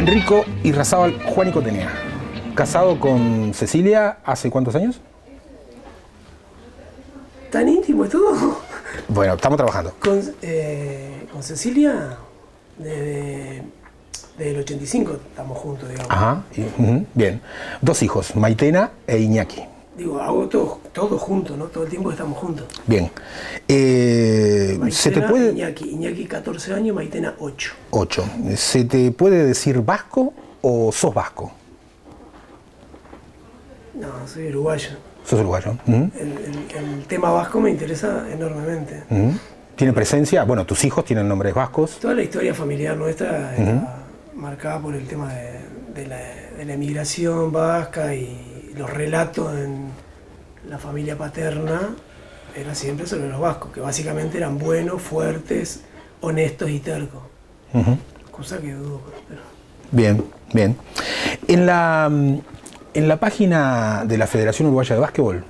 Enrico Irrazábal Juanico Tenea, casado con Cecilia hace ¿cuántos años? ¿Tan íntimo es todo? Bueno, estamos trabajando. Con Cecilia, desde el 85 estamos juntos, digamos. Ajá, bien. 2 hijos, Maitena e Iñaki. Digo, hago todo juntos, ¿no? Todo el tiempo estamos juntos. Bien. Maitena, ¿Se te puede...? Iñaki 14 años, Maitena 8. 8. ¿Se te puede decir vasco o sos vasco? No, soy uruguayo. ¿Sos uruguayo? El tema vasco me interesa enormemente. ¿Tiene presencia? Bueno, tus hijos tienen nombres vascos. Toda la historia familiar nuestra está marcada por el tema de la emigración vasca, y los relatos en la familia paterna era siempre sobre los vascos, que básicamente eran buenos, fuertes, honestos y tercos. Cosa que dudo, pero... Bien, bien. En la página de la Federación Uruguaya de Básquetbol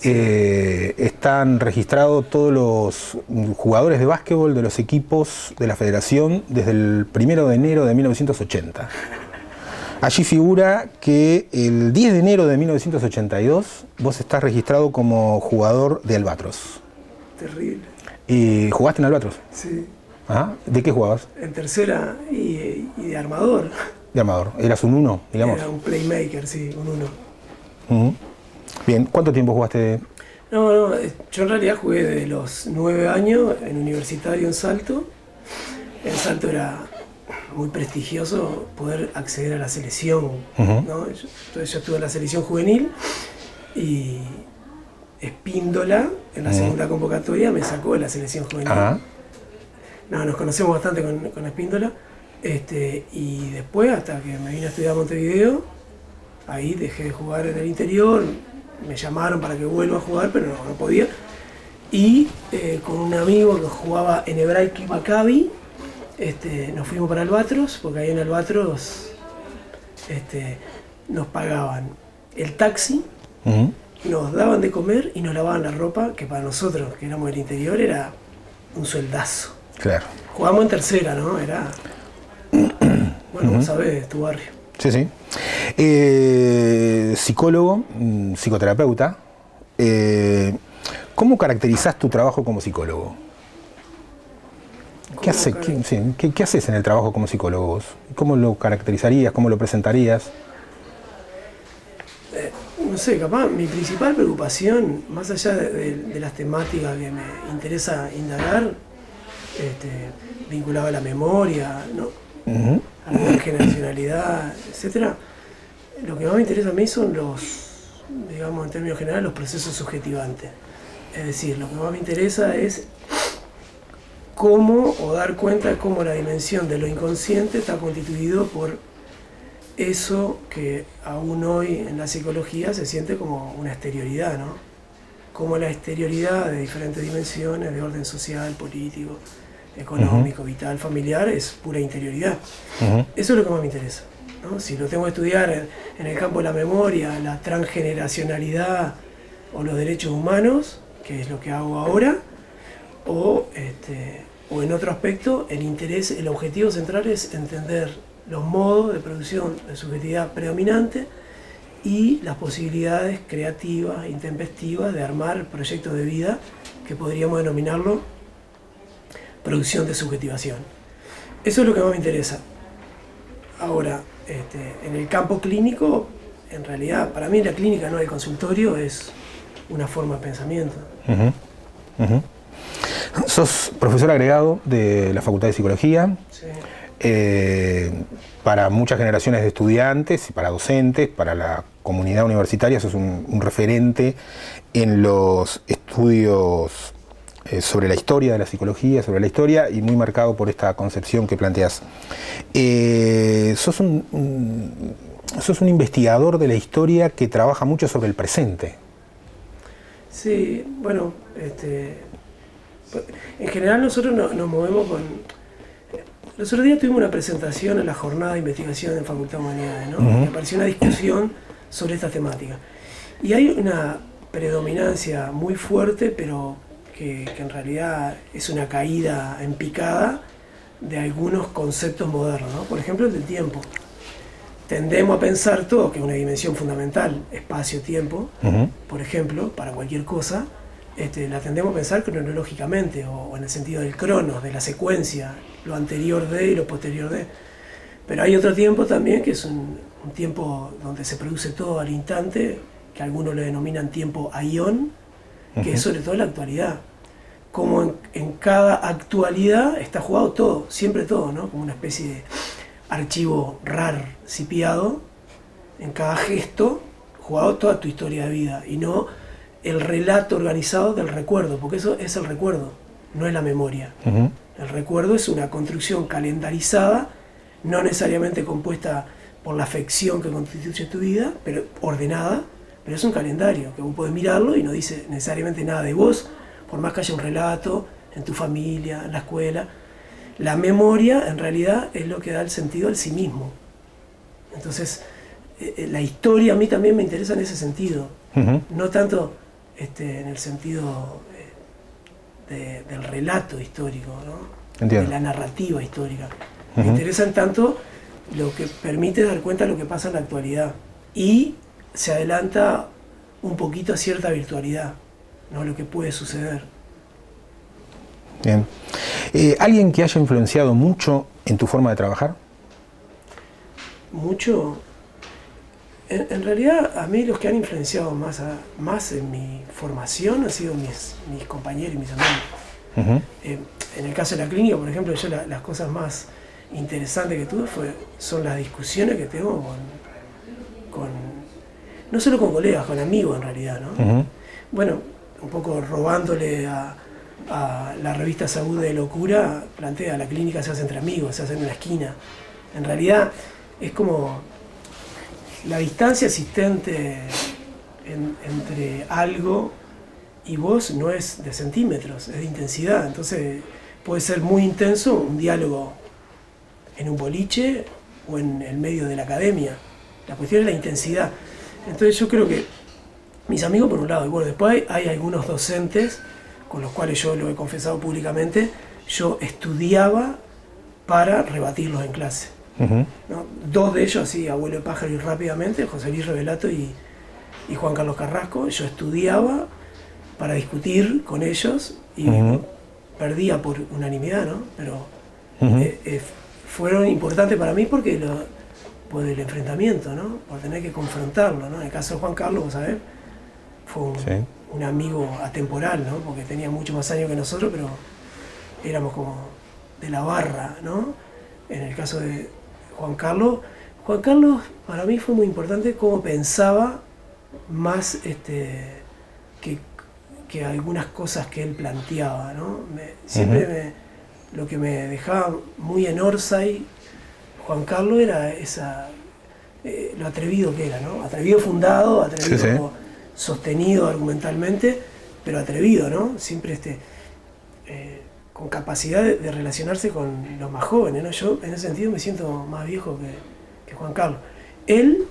están registrados todos los jugadores de básquetbol de los equipos de la Federación desde el 1 de enero de 1980. Allí figura que el 10 de enero de 1982 vos estás registrado como jugador de Albatros. Terrible. ¿Y jugaste en Albatros? Sí. ¿Ah? ¿De qué jugabas? En tercera y de armador. De armador. ¿Eras un 1, digamos? Era un playmaker, sí, un 1. Bien. ¿Cuánto tiempo jugaste? No, yo en realidad jugué de los 9 años en Universitario en Salto. En Salto era muy prestigioso poder acceder a la selección, ¿no? Entonces yo estuve en la selección juvenil y Espíndola, en la segunda convocatoria, me sacó de la selección juvenil. No, nos conocemos bastante con Espíndola. Y después, hasta que me vine a estudiar a Montevideo, ahí dejé de jugar en el interior. Me llamaron para que vuelva a jugar, pero no podía. Y con un amigo que jugaba en Hebraica y Maccabi, nos fuimos para Albatros, porque ahí en Albatros nos pagaban el taxi, nos daban de comer y nos lavaban la ropa, que para nosotros, que éramos del interior, era un sueldazo. Claro. Jugábamos en tercera, ¿no? Era... Bueno, vos sabés, tu barrio. Sí, sí. Psicólogo, psicoterapeuta. ¿Cómo caracterizás tu trabajo como psicólogo? ¿Qué haces en el trabajo como psicólogo vos? ¿Cómo lo caracterizarías? ¿Cómo lo presentarías? No sé, capaz mi principal preocupación, más allá de las temáticas que me interesa indagar, vinculado a la memoria, ¿no? A la generacionalidad, etcétera, lo que más me interesa a mí son digamos en términos generales, los procesos subjetivantes. Es decir, lo que más me interesa es cómo, o dar cuenta de cómo la dimensión de lo inconsciente está constituido por eso que aún hoy en la psicología se siente como una exterioridad, ¿no? Como la exterioridad de diferentes dimensiones, de orden social, político, económico, vital, familiar, es pura interioridad. Eso es lo que más me interesa, ¿no? Si lo tengo que estudiar en el campo de la memoria, la transgeneracionalidad o los derechos humanos, que es lo que hago ahora, o en otro aspecto, el objetivo central es entender los modos de producción de subjetividad predominante y las posibilidades creativas, intempestivas de armar proyectos de vida que podríamos denominarlo producción de subjetivación. Eso es lo que más me interesa. Ahora, en el campo clínico, en realidad, para mí la clínica, no el consultorio, es una forma de pensamiento. Sos profesor agregado de la Facultad de Psicología. Sí. Para muchas generaciones de estudiantes y para docentes, para la comunidad universitaria, sos un referente en los estudios sobre la historia de la psicología, sobre la historia, y muy marcado por esta concepción que planteás. Sos un investigador de la historia que trabaja mucho sobre el presente. Sí, bueno, en general nosotros nos movemos con... Los otros días tuvimos una presentación en la jornada de investigación en Facultad de Humanidades, ¿no? Y apareció una discusión sobre esta temática. Y hay una predominancia muy fuerte, pero que en realidad es una caída en picada, de algunos conceptos modernos, ¿no? Por ejemplo, el del tiempo. Tendemos a pensar todo, que es una dimensión fundamental, espacio-tiempo, por ejemplo, para cualquier cosa, la tendemos a pensar cronológicamente, o en el sentido del cronos, de la secuencia, lo anterior de y lo posterior de. Pero hay otro tiempo también, que es un tiempo donde se produce todo al instante, que algunos lo denominan tiempo aión, que es sobre todo la actualidad. Como en cada actualidad está jugado todo, siempre todo, ¿no? Como una especie de archivo RAR cipiado, en cada gesto, jugado toda tu historia de vida, y no el relato organizado del recuerdo, porque eso es el recuerdo, no es la memoria. El recuerdo es una construcción calendarizada, no necesariamente compuesta por la afección que constituye tu vida, pero ordenada, pero es un calendario, que vos podés mirarlo y no dice necesariamente nada de vos, por más que haya un relato en tu familia, en la escuela. La memoria, en realidad, es lo que da el sentido al sí mismo. Entonces, la historia a mí también me interesa en ese sentido. No tanto en el sentido del relato histórico, ¿no? Entiendo. De la narrativa histórica. Me interesa en tanto lo que permite dar cuenta de lo que pasa en la actualidad. Y se adelanta un poquito a cierta virtualidad, ¿no? Lo que puede suceder. Bien. ¿Alguien que haya influenciado mucho en tu forma de trabajar? Mucho. En realidad, a mí los que han influenciado más en mi formación han sido mis compañeros y mis amigos. En el caso de la clínica, por ejemplo, yo las cosas más interesantes que tuve son las discusiones que tengo no solo con colegas, con amigos en realidad, ¿no? Bueno, un poco robándole a la revista Salud de Locura, plantea, la clínica se hace entre amigos, se hace en una esquina. En realidad es como la distancia existente entre algo y vos no es de centímetros, es de intensidad. Entonces puede ser muy intenso un diálogo en un boliche o en el medio de la academia. La cuestión es la intensidad. Entonces yo creo que mis amigos por un lado, y bueno, después hay algunos docentes con los cuales yo lo he confesado públicamente, yo estudiaba para rebatirlos en clase. ¿No? Dos de ellos, así, abuelo de pájaro y rápidamente, José Luis Revelato y Juan Carlos Carrasco, yo estudiaba para discutir con ellos y perdía por unanimidad, ¿no? Pero fueron importantes para mí porque por el enfrentamiento, ¿no? Por tener que confrontarlo, ¿no? En el caso de Juan Carlos, vos sabés, fue un amigo atemporal, ¿no? Porque tenía mucho más años que nosotros, pero éramos como de la barra, ¿no? En el caso de Juan Carlos para mí fue muy importante cómo pensaba más que algunas cosas que él planteaba, ¿no? Lo que me dejaba muy en Orsay Juan Carlos era lo atrevido que era, ¿no? Atrevido fundado, atrevido sostenido argumentalmente, pero atrevido, ¿no? Siempre con capacidad de relacionarse con los más jóvenes, ¿no? Yo en ese sentido me siento más viejo que Juan Carlos. Él,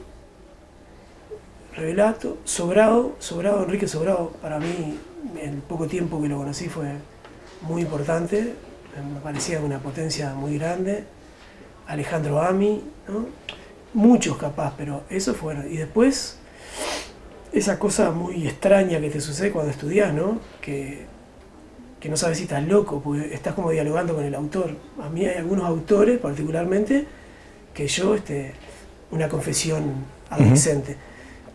Revelato, Enrique Sobrado, para mí el poco tiempo que lo conocí fue muy importante, me parecía una potencia muy grande. Alejandro Ami, ¿no? Muchos capaz, pero eso fueron. Y después, esa cosa muy extraña que te sucede cuando estudias, ¿no? Que no sabes si estás loco, porque estás como dialogando con el autor. A mí hay algunos autores, particularmente, que yo, una confesión adolescente.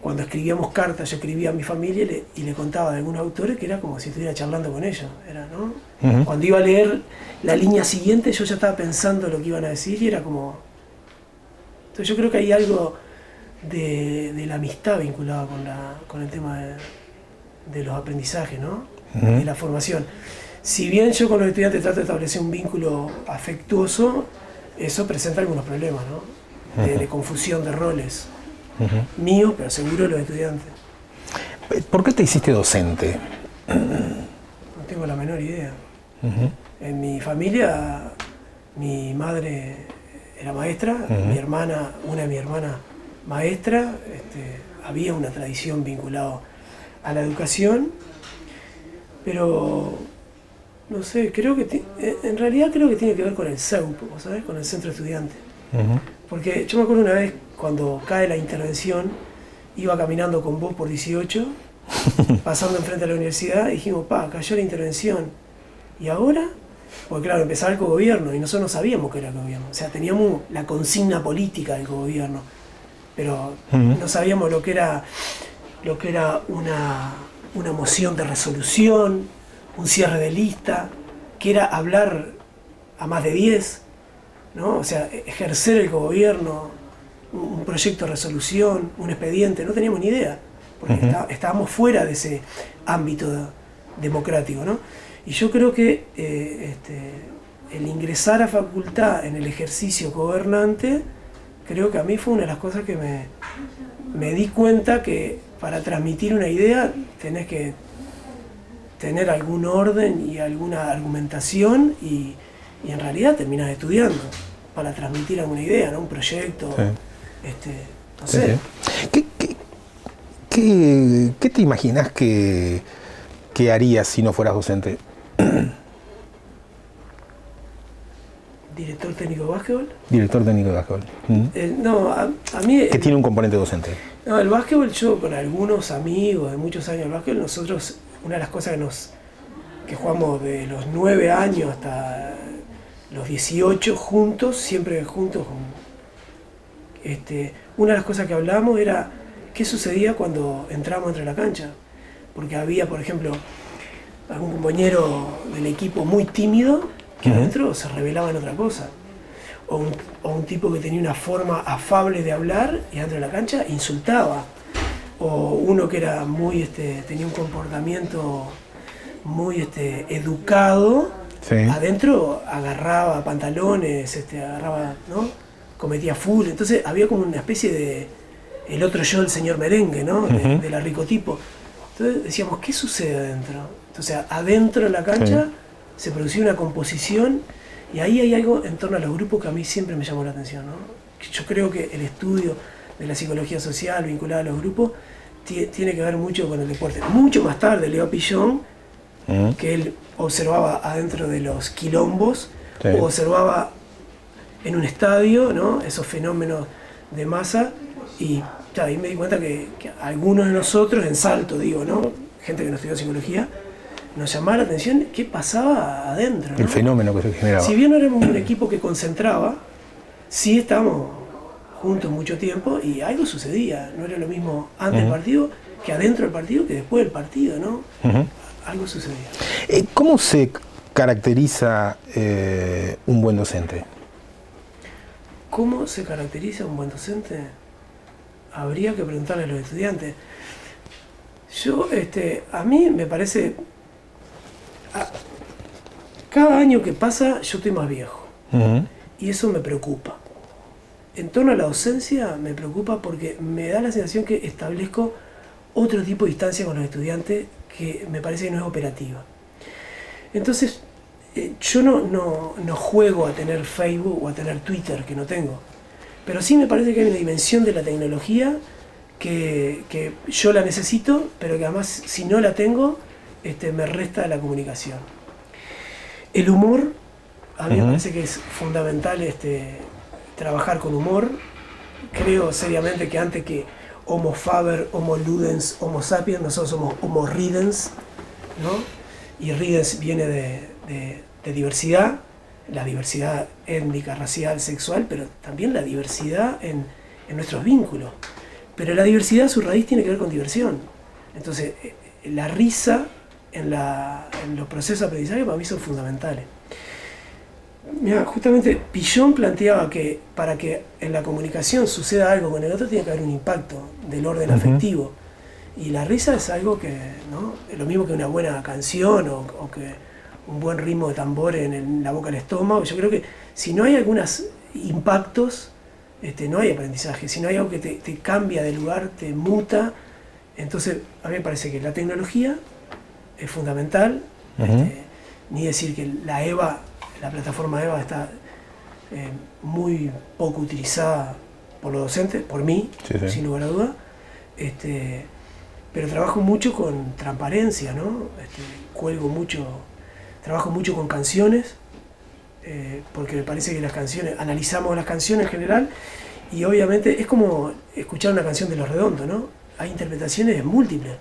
Cuando escribíamos cartas, yo escribía a mi familia y le contaba de algunos autores que era como si estuviera charlando con ellos, ¿no? Cuando iba a leer la línea siguiente, yo ya estaba pensando lo que iban a decir y era como... Entonces yo creo que hay algo de la amistad vinculada con el tema de los aprendizajes, ¿no? De la formación. Si bien yo con los estudiantes trato de establecer un vínculo afectuoso, eso presenta algunos problemas, ¿no? De confusión de roles. Mío, pero seguro de los estudiantes. ¿Por qué te hiciste docente? No tengo la menor idea. En mi familia, mi madre era maestra, una de mis hermanas maestra, había una tradición vinculada a la educación, pero No sé, creo que en realidad creo que tiene que ver con el CEUP, ¿sabes? Con el centro estudiante. Porque yo me acuerdo una vez cuando cae la intervención, iba caminando con vos por 18, pasando enfrente a la universidad, y dijimos, cayó la intervención. ¿Y ahora? Porque claro, empezaba el cogobierno y nosotros no sabíamos qué era el cogobierno. O sea, teníamos la consigna política del cogobierno, pero no sabíamos lo que era una moción de resolución, un cierre de lista, que era hablar a más de 10, ¿no? O sea, ejercer el cogobierno, un proyecto de resolución, un expediente, no teníamos ni idea, porque estábamos fuera de ese ámbito democrático, ¿no? Y yo creo que el ingresar a facultad en el ejercicio gobernante, creo que a mí fue una de las cosas que me di cuenta que para transmitir una idea tenés que tener algún orden y alguna argumentación y en realidad terminás estudiando para transmitir alguna idea, ¿no? Un proyecto, no sé. ¿Qué te imaginas que harías si no fueras docente? ¿Director técnico de básquetbol? Director técnico de básquetbol. No, a mí... Que tiene un componente docente. No, el básquetbol, yo con algunos amigos de muchos años del básquetbol, nosotros, una de las cosas que jugamos de los 9 años hasta los 18 juntos, siempre juntos, una de las cosas que hablábamos era qué sucedía cuando entrábamos entre la cancha. Porque había, por ejemplo, algún compañero del equipo muy tímido que adentro se revelaba en otra cosa. O un tipo que tenía una forma afable de hablar y adentro de la cancha insultaba. O uno que era muy, tenía un comportamiento muy educado, sí. Adentro agarraba pantalones, agarraba, ¿no? Cometía full. Entonces había como una especie de el otro yo del señor merengue, ¿no? De la ricotipo. Entonces decíamos, ¿qué sucede adentro? Entonces adentro de la cancha se producía una composición y ahí hay algo en torno a los grupos que a mí siempre me llamó la atención, ¿no? Yo creo que el estudio de la psicología social vinculada a los grupos tiene que ver mucho con el deporte. Mucho más tarde Leo Pillón, que él observaba adentro de los quilombos, o observaba en un estadio, ¿no? Esos fenómenos de masa, y ahí me di cuenta que algunos de nosotros, en Salto digo, ¿no? Gente que no estudió psicología, nos llamaba la atención qué pasaba adentro, ¿no? El fenómeno que se generaba. Si bien no éramos un equipo que concentraba, sí estábamos juntos mucho tiempo y algo sucedía. No era lo mismo antes del partido que adentro del partido que después del partido, ¿no? Algo sucedía. ¿Cómo se caracteriza un buen docente? ¿Cómo se caracteriza un buen docente? Habría que preguntarle a los estudiantes. Yo, a mí me parece... Cada año que pasa yo estoy más viejo. Y eso me preocupa. En torno a la docencia me preocupa porque me da la sensación que establezco otro tipo de distancia con los estudiantes que me parece que no es operativa. Entonces, yo no juego a tener Facebook o a tener Twitter, que no tengo. Pero sí me parece que hay una dimensión de la tecnología que yo la necesito, pero que además si no la tengo, me resta la comunicación. El humor, a mí me parece que es fundamental trabajar con humor. Creo seriamente que antes que Homo Faber, Homo Ludens, Homo Sapiens, nosotros somos Homo Ridens, ¿no? Y Ridens viene de diversidad, la diversidad étnica, racial, sexual, pero también la diversidad en nuestros vínculos. Pero la diversidad, su raíz tiene que ver con diversión. Entonces, la risa en los procesos de aprendizaje para mí son fundamentales. Mira, justamente Pillón planteaba que para que en la comunicación suceda algo con el otro tiene que haber un impacto del orden afectivo. Y la risa es algo que, ¿no? Es lo mismo que una buena canción o que un buen ritmo de tambor en la boca del estómago. Yo creo que si no hay algunos impactos, no hay aprendizaje. Si no hay algo que te cambia de lugar, te muta. Entonces, a mí me parece que la tecnología es fundamental. Ni decir que la plataforma EVA está muy poco utilizada por los docentes, por mí, sin lugar a duda. Pero trabajo mucho con transparencia, ¿no? Cuelgo mucho trabajo mucho con canciones, porque me parece que las canciones, analizamos las canciones en general, y obviamente es como escuchar una canción de Los Redondos, ¿no? Hay interpretaciones múltiples,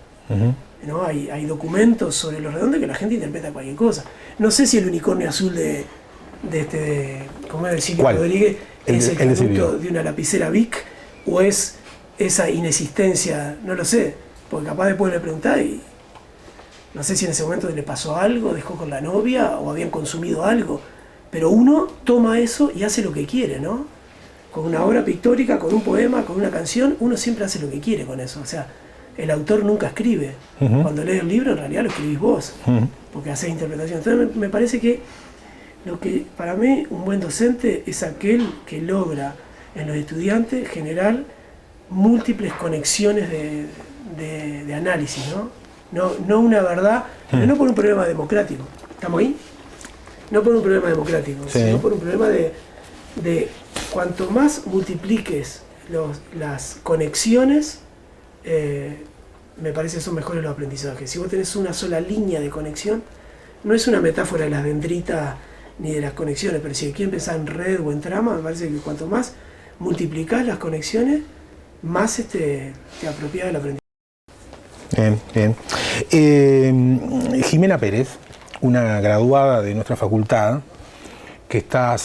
¿no? Hay documentos sobre Los Redondos que la gente interpreta cualquier cosa. No sé si el unicornio azul ¿cómo es? De Silvio Rodríguez es el canuto de una lapicera Bic, o es esa inexistencia, no lo sé, porque capaz después le preguntás y no sé si en ese momento le pasó algo, dejó con la novia o habían consumido algo, pero uno toma eso y hace lo que quiere, ¿no? Con una obra pictórica, con un poema, con una canción, uno siempre hace lo que quiere con eso. O sea, el autor nunca escribe. Cuando lees el libro, en realidad lo escribís vos, porque haces interpretación. Entonces me parece que lo que para mí un buen docente es aquel que logra en los estudiantes generar múltiples conexiones de análisis, ¿no? No una verdad, pero no por un problema democrático. ¿Estamos ahí? No por un problema democrático, sino por un problema de cuanto más multipliques las conexiones, me parece que son mejores los aprendizajes. Si vos tenés una sola línea de conexión, no es una metáfora de las dendritas ni de las conexiones, pero si quieren pensar en red o en trama, me parece que cuanto más multiplicás las conexiones, más te apropiás del aprendizaje. Bien, bien. Jimena Pérez, una graduada de nuestra facultad, que está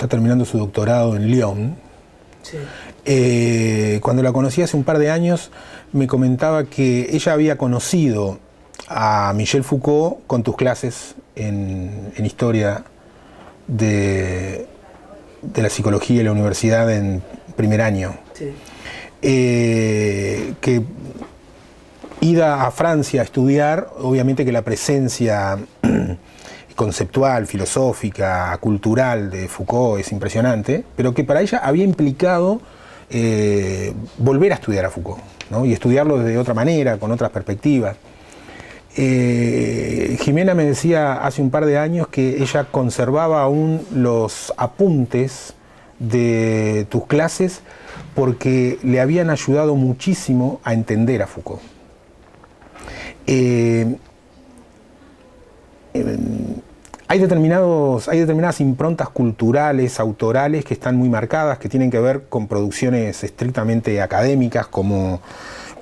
terminando su doctorado en Lyon. Sí. Cuando la conocí hace un par de años, me comentaba que ella había conocido a Michel Foucault con tus clases en historia de la psicología y la universidad en primer año. Sí. Que ida a Francia a estudiar, obviamente que la presencia conceptual, filosófica, cultural de Foucault es impresionante, pero que para ella había implicado volver a estudiar a Foucault, ¿no? Y estudiarlo de otra manera, con otras perspectivas. Jimena me decía hace un par de años que ella conservaba aún los apuntes de tus clases porque le habían ayudado muchísimo a entender a Foucault. Hay determinadas improntas culturales, autorales, que están muy marcadas, que tienen que ver con producciones estrictamente académicas, como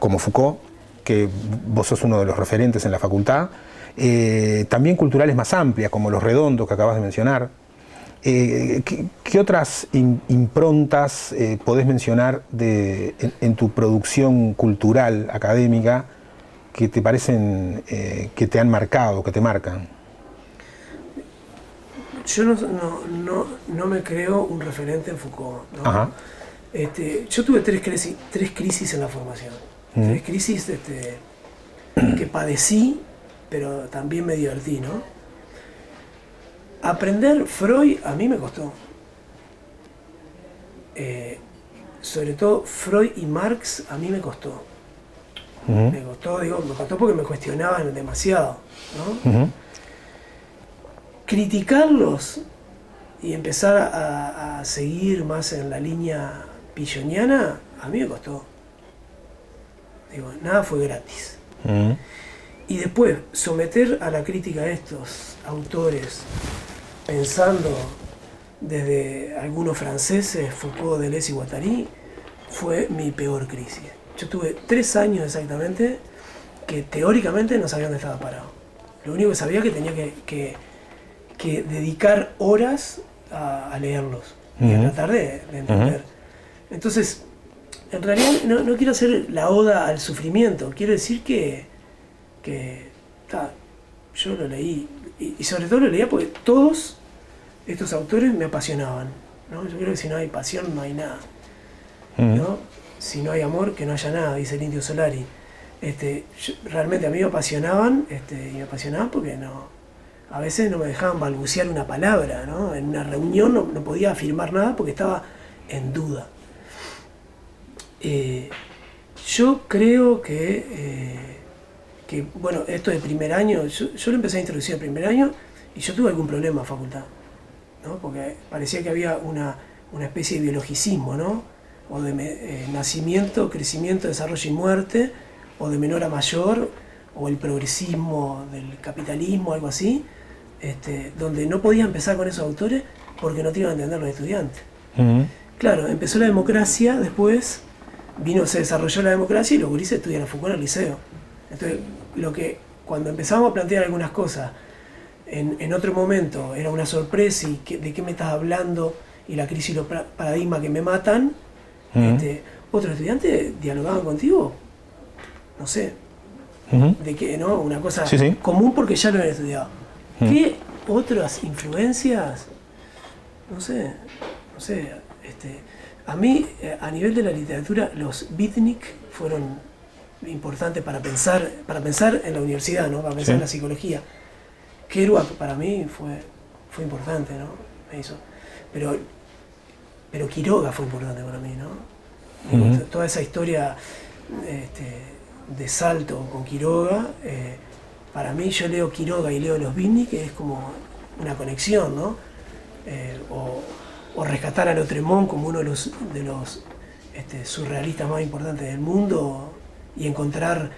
Foucault, que vos sos uno de los referentes en la facultad, también culturales más amplias, como Los Redondos, que acabas de mencionar. ¿Qué otras improntas podés mencionar en tu producción cultural, académica, que te parecen, que te han marcado, que te marcan? Yo no me creo un referente en Foucault, ¿no? Ajá. Yo tuve tres crisis en la formación. Tres crisis que padecí, pero también me divertí, ¿no? Aprender Freud a mí me costó. Sobre todo Freud y Marx a mí me costó. Me costó porque me cuestionaban demasiado, ¿no? Criticarlos y empezar a seguir más en la línea pilloniana, a mí me costó. Nada fue gratis. Y después, someter a la crítica a estos autores, pensando desde algunos franceses, Foucault, Deleuze y Guattari, fue mi peor crisis. Yo tuve 3 años exactamente que teóricamente no sabía dónde estaba parado. Lo único que sabía es que tenía que dedicar horas a leerlos y a tratar de entender. Entonces, en realidad no quiero hacer la oda al sufrimiento, quiero decir que yo lo leí, y sobre todo lo leía porque todos estos autores me apasionaban, ¿no? Yo creo que si no hay pasión no hay nada, ¿no? Si no hay amor, que no haya nada, dice el Indio Solari. Realmente a mí me apasionaban, y me apasionaban porque a veces no me dejaban balbucear una palabra, ¿no? En una reunión no podía afirmar nada porque estaba en duda. Yo creo que bueno, esto de primer año, yo lo empecé a introducir el primer año y yo tuve algún problema en facultad, ¿no? Porque parecía que había una especie de biologicismo, ¿no? O de nacimiento, crecimiento, desarrollo y muerte, o de menor a mayor, o el progresismo del capitalismo, algo así, donde no podía empezar con esos autores porque no te iban a entender los estudiantes. Claro, empezó la democracia, después se desarrolló la democracia y los gurises estudian a Foucault en el liceo. Entonces, cuando empezamos a plantear algunas cosas, en otro momento era una sorpresa y de qué me estás hablando y la crisis y los paradigmas que me matan, otros estudiantes dialogaban contigo, no sé, de que, ¿no? Una cosa común porque ya lo habían estudiado. ¿Qué otras influencias? No sé, a mí, a nivel de la literatura, los beatnik fueron importantes para pensar en la universidad, ¿no? Para pensar en la psicología. Kerouac para mí fue importante, ¿no? Me hizo. Pero Quiroga fue importante para mí, ¿no? Toda esa historia de salto con Quiroga, para mí yo leo Quiroga y leo los beatnik, que es como una conexión, ¿no? O rescatar a Lautréamont como uno de los surrealistas más importantes del mundo y encontrar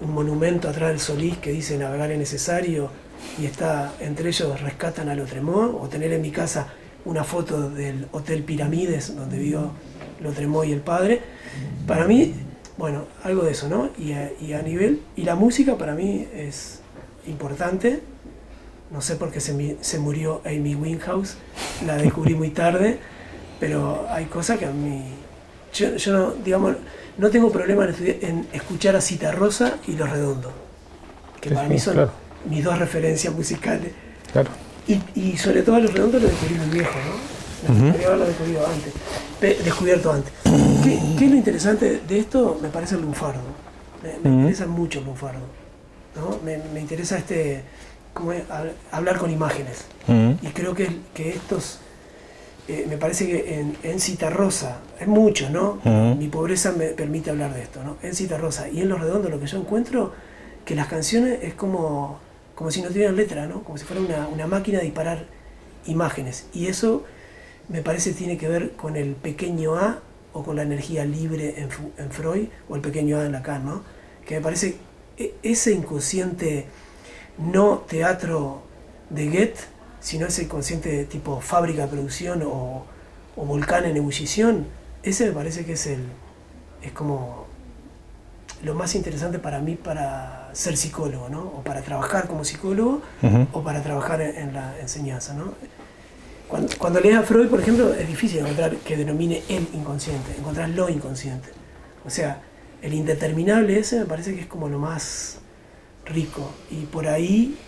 un monumento atrás del Solís que dice navegar es necesario y está entre ellos rescatan a Lautréamont, o tener en mi casa una foto del Hotel Piramides donde vivió Lautréamont y el padre. Para mí, bueno, algo de eso, ¿no? Y la música para mí es importante. No sé por qué se murió Amy Winehouse, la descubrí muy tarde, pero hay cosas que a mí... Yo no, digamos, no tengo problema en escuchar a Citarrosa y Los Redondos, que para mí son mis dos referencias musicales. Claro. Y sobre todo a Los Redondos lo descubrí muy viejo, ¿no? Podría haberlo descubierto antes. ¿Qué es lo interesante de esto? Me parece el lunfardo. Me interesa mucho el lunfardo, ¿no? Me interesa hablar con imágenes. Y creo que estos, me parece que en Citarrosa, es mucho, ¿no? Mi pobreza me permite hablar de esto, ¿no? En Citarrosa y en Los Redondos lo que yo encuentro, que las canciones es como si no tuvieran letra, ¿no? Como si fuera una máquina de disparar imágenes. Y eso me parece tiene que ver con el pequeño A o con la energía libre en Freud, o el pequeño A en Lacan, ¿no? Que me parece ese inconsciente no teatro de Goethe, sino ese inconsciente tipo fábrica de producción o volcán en ebullición, ese me parece que es como lo más interesante para mí para ser psicólogo, ¿no? O para trabajar como psicólogo, o para trabajar en la enseñanza, ¿no? Cuando lees a Freud, por ejemplo, es difícil encontrar que denomine el inconsciente, encontrar lo inconsciente. O sea, el indeterminable ese me parece que es como lo más rico, y por ahí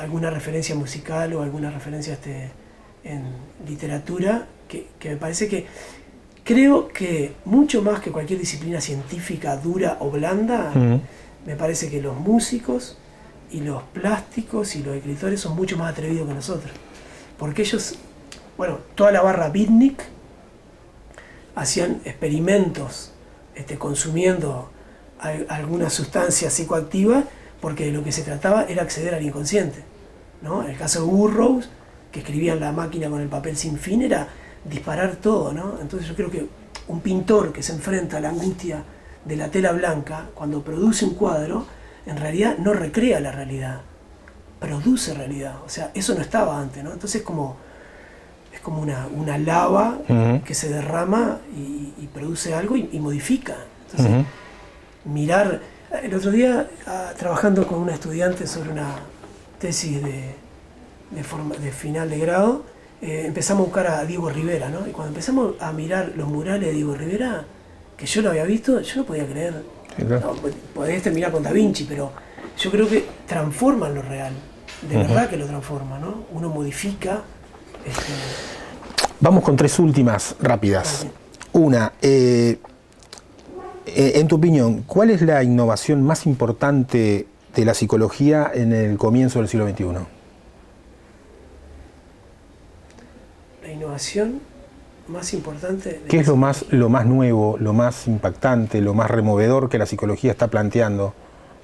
alguna referencia musical o alguna referencia en literatura que me parece que creo que mucho más que cualquier disciplina científica dura o blanda, me parece que los músicos y los plásticos y los escritores son mucho más atrevidos que nosotros, porque ellos, bueno, toda la barra beatnik hacían experimentos consumiendo alguna sustancia psicoactiva, porque de lo que se trataba era acceder al inconsciente, ¿no? En el caso de Burroughs, que escribía en la máquina con el papel sin fin, era disparar todo, ¿no? Entonces yo creo que un pintor que se enfrenta a la angustia de la tela blanca, cuando produce un cuadro, en realidad no recrea la realidad, produce realidad. O sea, eso no estaba antes, ¿no? Entonces es como una lava que se derrama y produce algo y modifica. Entonces, mirar... El otro día, trabajando con una estudiante sobre una tesis de final de grado, empezamos a buscar a Diego Rivera, ¿no? Y cuando empezamos a mirar los murales de Diego Rivera, que yo lo había visto, yo no podía creer. Sí, claro. No, podías terminar con Da Vinci, pero yo creo que transforman lo real. De verdad que lo transforma, ¿no? Uno modifica. Vamos con tres últimas rápidas. Una, en tu opinión, ¿cuál es la innovación más importante de la psicología en el comienzo del siglo XXI? La innovación más importante... ¿Qué es lo más nuevo, lo más impactante, lo más removedor que la psicología está planteando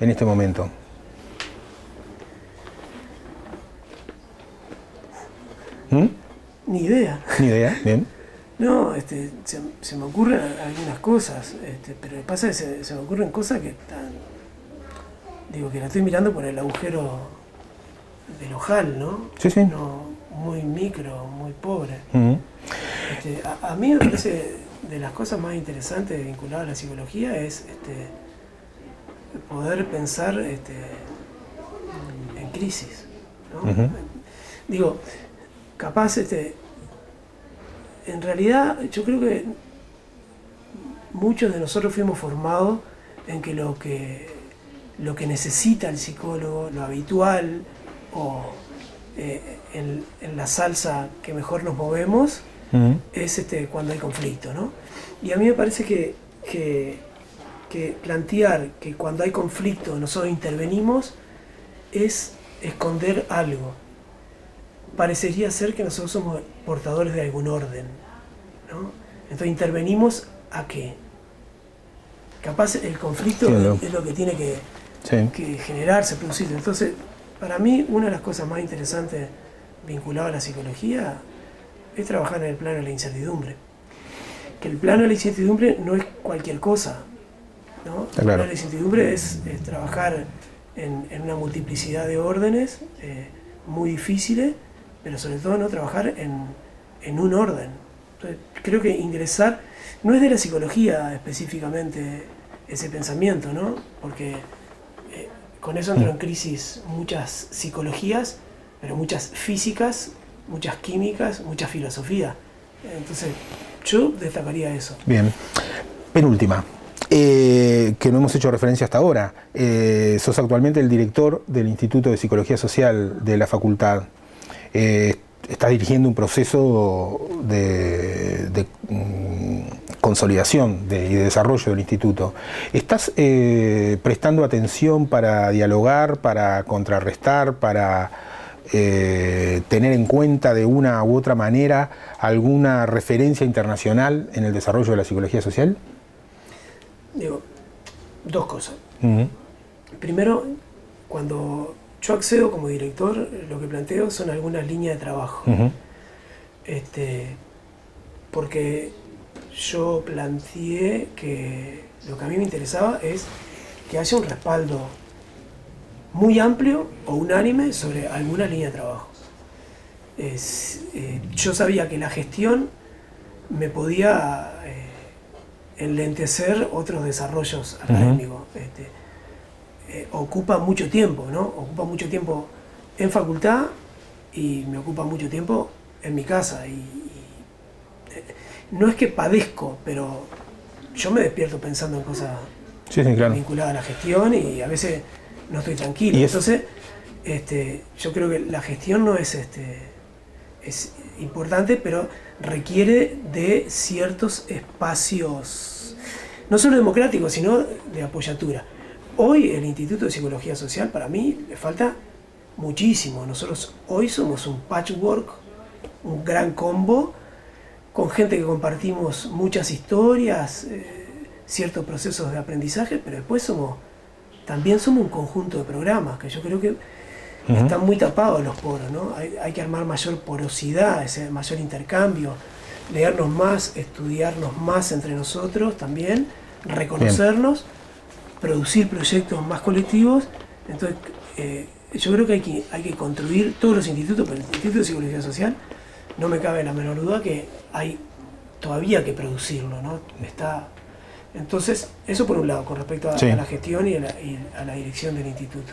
en este momento? Ni idea. Ni idea, bien. No, se me ocurren algunas cosas, pero pasa que se me ocurren cosas que están digo que la estoy mirando por el agujero del ojal, ¿no? Sí, sí. No, muy micro, muy pobre. A mí me parece de las cosas más interesantes vinculadas a la psicología es poder pensar en crisis, ¿no? Digo, capaz, en realidad yo creo que muchos de nosotros fuimos formados en que lo que necesita el psicólogo, lo habitual, o en la salsa que mejor nos movemos, es cuando hay conflicto, ¿no? Y a mí me parece que plantear que cuando hay conflicto nosotros intervenimos es esconder algo. Parecería ser que nosotros somos portadores de algún orden, ¿no? Entonces intervenimos ¿a qué? Capaz el conflicto es lo que tiene que generarse, producirse. Entonces, para mí, una de las cosas más interesantes vinculadas a la psicología es trabajar en el plano de la incertidumbre. Que el plano de la incertidumbre no es cualquier cosa, ¿no? El plano de la incertidumbre es trabajar en una multiplicidad de órdenes muy difíciles, pero sobre todo no trabajar en un orden. Entonces, creo que ingresar, no es de la psicología específicamente ese pensamiento, ¿no? Porque con eso entran en crisis muchas psicologías, pero muchas físicas, muchas químicas, muchas filosofías. Entonces, yo destacaría eso. Bien. Penúltima, que no hemos hecho referencia hasta ahora. Sos actualmente el director del Instituto de Psicología Social de la Facultad. Estás dirigiendo un proceso de consolidación y de desarrollo del instituto. ¿Estás prestando atención para dialogar, para contrarrestar, para tener en cuenta de una u otra manera alguna referencia internacional en el desarrollo de la psicología social? Digo, dos cosas. Primero, cuando yo accedo como director, lo que planteo son algunas líneas de trabajo. Porque yo planteé que lo que a mí me interesaba es que haya un respaldo muy amplio o unánime sobre alguna línea de trabajo. Yo sabía que la gestión me podía enlentecer otros desarrollos académicos. Ocupa mucho tiempo, ¿no? Ocupa mucho tiempo en facultad y me ocupa mucho tiempo en mi casa. No es que padezco, pero yo me despierto pensando en cosas vinculadas a la gestión y a veces no estoy tranquilo. Entonces, yo creo que la gestión no es es importante, pero requiere de ciertos espacios, no solo democráticos, sino de apoyatura. Hoy el Instituto de Psicología Social, para mí, le falta muchísimo. Nosotros hoy somos un patchwork, un gran combo, con gente que compartimos muchas historias, ciertos procesos de aprendizaje, pero después también somos un conjunto de programas que yo creo que están muy tapados los poros, ¿no? Hay que armar mayor porosidad, ese mayor intercambio, leernos más, estudiarnos más entre nosotros también, reconocernos, producir proyectos más colectivos. Entonces, yo creo que hay que construir todos los institutos, pero el Instituto de Psicología Social no me cabe la menor duda que hay todavía que producirlo, ¿no? Entonces, eso por un lado, con respecto a la gestión y a la dirección del instituto.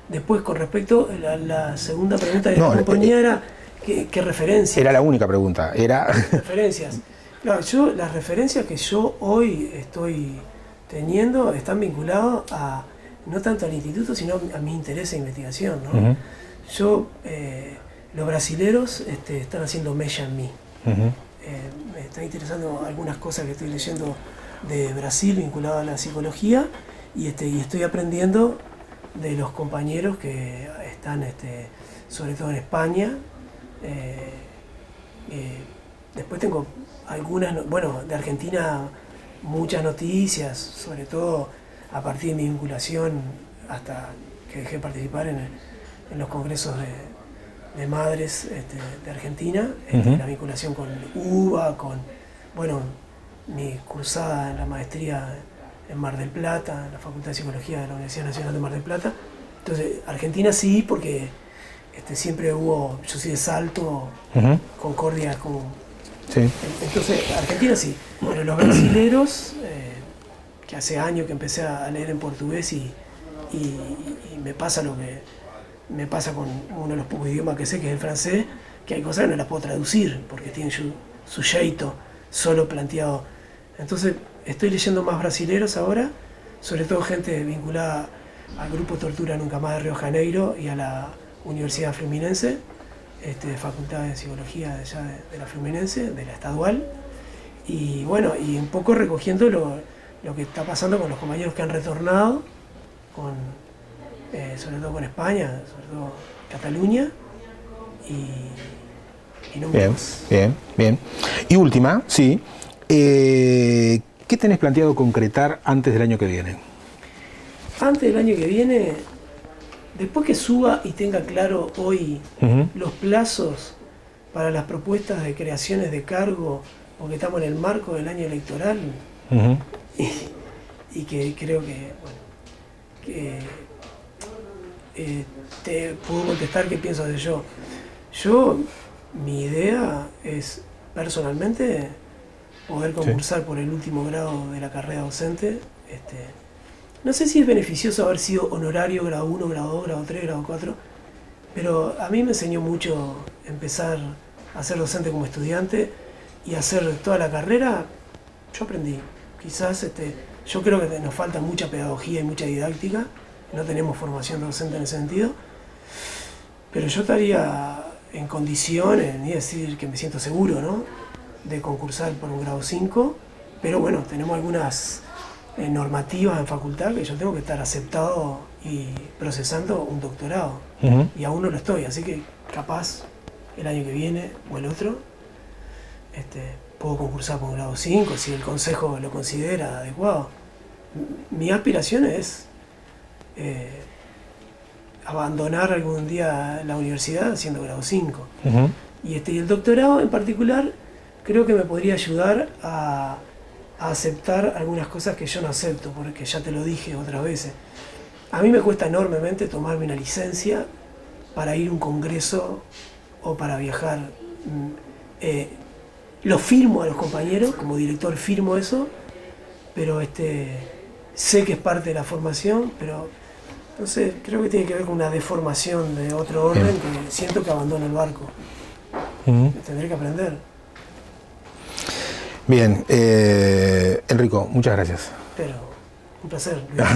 Después, con respecto a la segunda pregunta que me ponía era ¿qué referencias? Era la única pregunta, era... Referencias. Claro, las referencias que yo hoy estoy teniendo están vinculadas no tanto al instituto, sino a mi interés de investigación, ¿no? Yo... los brasileros están haciendo mella en mí. Me están interesando algunas cosas que estoy leyendo de Brasil vinculadas a la psicología y estoy aprendiendo de los compañeros que están sobre todo en España. Después tengo algunas, de Argentina muchas noticias, sobre todo a partir de mi vinculación hasta que dejé de participar en los congresos de madres de Argentina, la vinculación con UBA, con mi cursada en la maestría en Mar del Plata, en la Facultad de Psicología de la Universidad Nacional de Mar del Plata. Entonces, Argentina sí, porque siempre hubo, yo soy de Salto, Concordia, como... Sí. Entonces, Argentina sí, pero los brasileros, que hace años que empecé a leer en portugués y me pasa lo que me pasa con uno de los pocos idiomas que sé, que es el francés, que hay cosas que no las puedo traducir, porque tienen su jeito solo planteado. Entonces, estoy leyendo más brasileros ahora, sobre todo gente vinculada al grupo Tortura Nunca Más de Río de Janeiro y a la Universidad Fluminense, Facultad de Psicología de allá de la Fluminense, de la Estadual, y bueno, y un poco recogiendo lo que está pasando con los compañeros que han retornado, sobre todo con España, sobre todo Cataluña, y no Bien, más. bien. Y última, sí, ¿qué tenés planteado concretar antes del año que viene? Antes del año que viene, después que suba y tenga claro hoy los plazos para las propuestas de creaciones de cargo, porque estamos en el marco del año electoral, y que creo que te puedo contestar qué pienso de yo. Mi idea es, personalmente, poder concursar por el último grado de la carrera docente. No sé si es beneficioso haber sido honorario, grado 1, grado 2, grado 3, grado 4, pero a mí me enseñó mucho empezar a ser docente como estudiante y hacer toda la carrera. Yo aprendí. Quizás yo creo que nos falta mucha pedagogía y mucha didáctica, no tenemos formación docente en ese sentido, pero yo estaría en condiciones, ni decir que me siento seguro, ¿no?, de concursar por un grado 5, pero bueno, tenemos algunas normativas en facultad que yo tengo que estar aceptado y procesando un doctorado, y aún no lo estoy, así que capaz el año que viene o el otro puedo concursar por un grado 5 si el consejo lo considera adecuado. Mi aspiración es abandonar algún día la universidad haciendo grado 5. Y el doctorado en particular creo que me podría ayudar a aceptar algunas cosas que yo no acepto, porque ya te lo dije otras veces. A mí me cuesta enormemente tomarme una licencia para ir a un congreso o para viajar. Lo firmo a los compañeros, como director firmo eso, pero sé que es parte de la formación, pero entonces creo que tiene que ver con una deformación de otro orden que siento que abandono el barco. Tendré que aprender. Bien, Enrico, muchas gracias. Pero, un placer, Luis.